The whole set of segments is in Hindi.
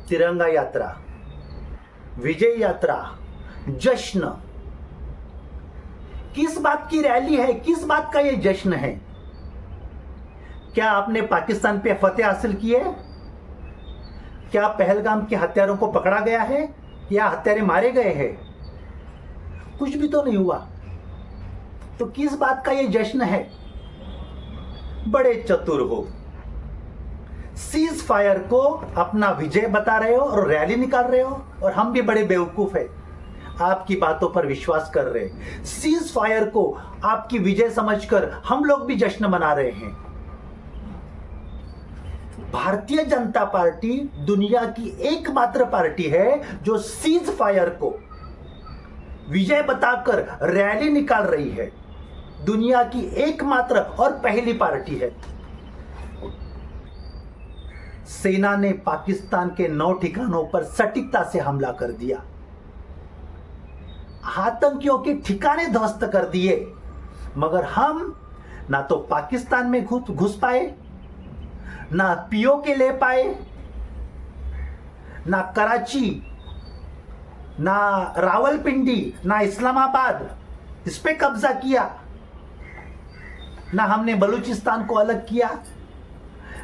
तिरंगा यात्रा, विजय यात्रा, जश्न, किस बात की रैली है, किस बात का ये जश्न है? क्या आपने पाकिस्तान पे फतेह हासिल की है? क्या पहलगाम के हत्यारों को पकड़ा गया है या हत्यारे मारे गए हैं? कुछ भी तो नहीं हुआ, तो किस बात का ये जश्न है? बड़े चतुर हो, सीज फायर को अपना विजय बता रहे हो और रैली निकाल रहे हो, और हम भी बड़े बेवकूफ है, आपकी बातों पर विश्वास कर रहे हैं। सीज फायर को आपकी विजय समझकर हम लोग भी जश्न मना रहे हैं। भारतीय जनता पार्टी दुनिया की एकमात्र पार्टी है जो सीज फायर को विजय बताकर रैली निकाल रही है। दुनिया की एकमात्र और पहली पार्टी है। सेना ने पाकिस्तान के 9 ठिकानों पर सटीकता से हमला कर दिया, आतंकियों के ठिकाने ध्वस्त कर दिए, मगर हम ना तो पाकिस्तान में घुस पाए, ना पीओके ले पाए, ना कराची, ना रावलपिंडी, ना इस्लामाबाद, इस पे कब्जा किया, ना हमने बलूचिस्तान को अलग किया,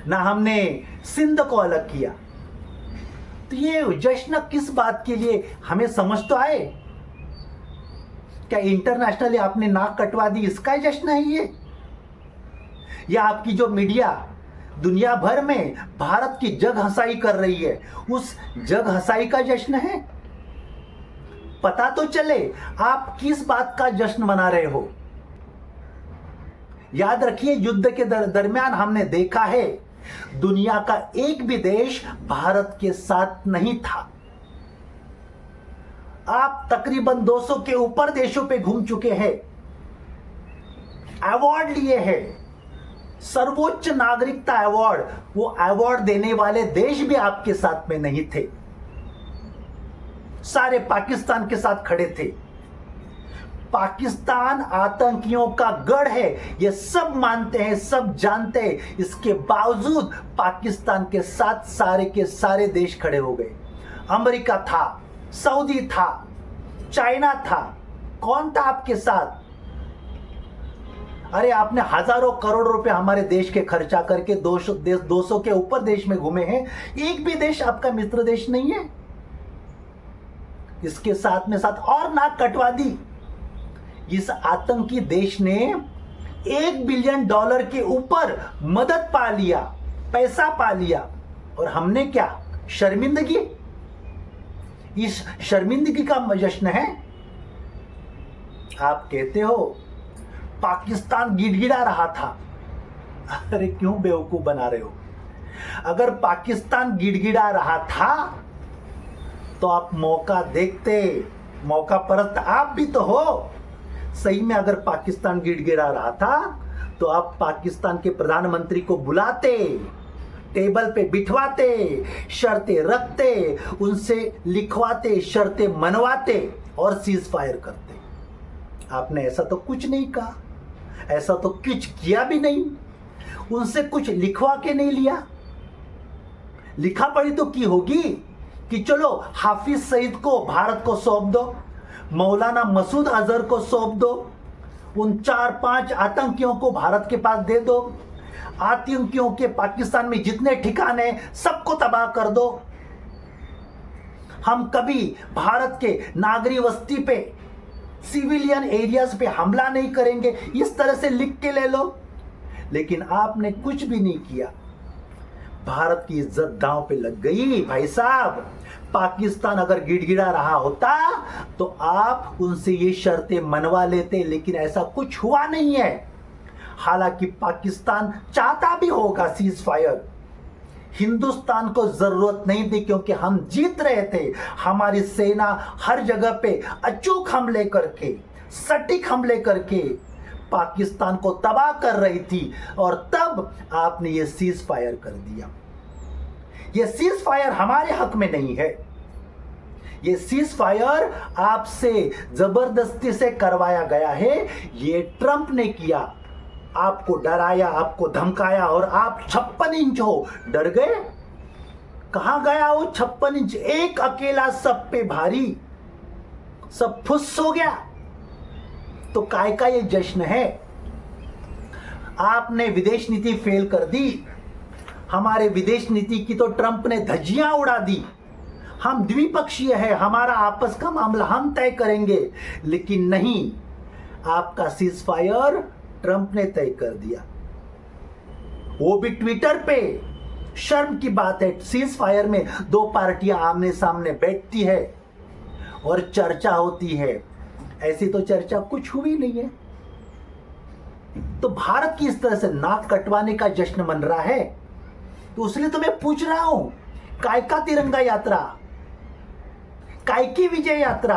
ना हमने सिंध को अलग किया। तो ये जश्न किस बात के लिए, हमें समझ तो आए। क्या इंटरनेशनली आपने नाक कटवा दी, इसका जश्न है ये? या आपकी जो मीडिया दुनिया भर में भारत की जग हंसाई कर रही है, उस जग हंसाई का जश्न है? पता तो चले आप किस बात का जश्न मना रहे हो। याद रखिए, युद्ध के दरमियान हमने देखा है दुनिया का एक भी देश भारत के साथ नहीं था। आप तकरीबन 200 के ऊपर देशों पे घूम चुके हैं, अवार्ड लिए हैं, सर्वोच्च नागरिकता अवार्ड, वो अवार्ड देने वाले देश भी आपके साथ में नहीं थे, सारे पाकिस्तान के साथ खड़े थे। पाकिस्तान आतंकियों का गढ़ है, ये सब मानते हैं, सब जानते हैं, इसके बावजूद पाकिस्तान के साथ सारे के सारे देश खड़े हो गए। अमेरिका था, सऊदी था, चाइना था, कौन था आपके साथ? अरे आपने हजारों करोड़ रुपए हमारे देश के खर्चा करके 200 के ऊपर देश में घूमे हैं, एक भी देश आपका मित्र देश नहीं है। इसके साथ में साथ और नाक कटवा दी। इस आतंकी देश ने $1 बिलियन के ऊपर मदद पा लिया, पैसा पा लिया, और हमने क्या, शर्मिंदगी? इस शर्मिंदगी का जश्न है। आप कहते हो पाकिस्तान गिड़गिड़ा रहा था। अरे क्यों बेवकूफ बना रहे हो? अगर पाकिस्तान गिड़गिड़ा रहा था तो आप मौका देखते, मौका परस्त आप भी तो हो। सही में अगर पाकिस्तान गिड़गिड़ा रहा था तो आप पाकिस्तान के प्रधानमंत्री को बुलाते, टेबल पे बिठवाते, शर्तें रखते, उनसे लिखवाते, शर्तें मनवाते और सीज फायर करते। आपने ऐसा तो कुछ नहीं कहा, ऐसा तो कुछ किया भी नहीं, उनसे कुछ लिखवा के नहीं लिया। लिखा पढ़ी तो की होगी कि चलो हाफिज सईद को भारत को सौंप दो, मौलाना मसूद अजहर को सौंप दो, उन 4-5 आतंकियों को भारत के पास दे दो, आतंकियों के पाकिस्तान में जितने ठिकाने सबको तबाह कर दो, हम कभी भारत के नागरिक बस्ती पे, सिविलियन एरियाज पे हमला नहीं करेंगे, इस तरह से लिख के ले लो। लेकिन आपने कुछ भी नहीं किया। भारत की इज्जत दांव पे लग गई भाई साहब। पाकिस्तान अगर गिड़गिड़ा रहा होता तो आप उनसे ये शर्तें मनवा लेते, लेकिन ऐसा कुछ हुआ नहीं है। हालांकि पाकिस्तान चाहता भी होगा सीज फायर, हिंदुस्तान को जरूरत नहीं थी क्योंकि हम जीत रहे थे। हमारी सेना हर जगह पे अचूक हमले करके, सटीक हमले करके पाकिस्तान को तबाह कर रही थी, और तब आपने ये सीज फायर कर दिया। ये सीज फायर हमारे हक में नहीं है, ये सीज फायर आपसे जबरदस्ती से करवाया गया है। ये ट्रंप ने किया, आपको डराया, आपको धमकाया, और आप 56 इंच हो, डर गए। कहां गया वो 56 इंच? एक अकेला सब पे भारी, सब फुस हो गया। तो काय का ये जश्न है? आपने विदेश नीति फेल कर दी। हमारे विदेश नीति की तो ट्रंप ने धज्जियां उड़ा दी। हम द्विपक्षीय है, हमारा आपस का मामला हम तय करेंगे, लेकिन नहीं, आपका सीज फायर ट्रंप ने तय कर दिया, वो भी ट्विटर पे। शर्म की बात है, सीज फायर में दो पार्टियां आमने सामने बैठती है और चर्चा होती है। ऐसी तो चर्चा कुछ हुई नहीं है। तो भारत की इस तरह से नाक कटवाने का जश्न मन रहा है, तो उसलिए तो मैं पूछ रहा हूं, काय का तिरंगा यात्रा, काय की विजय यात्रा,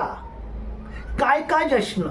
काय का जश्न?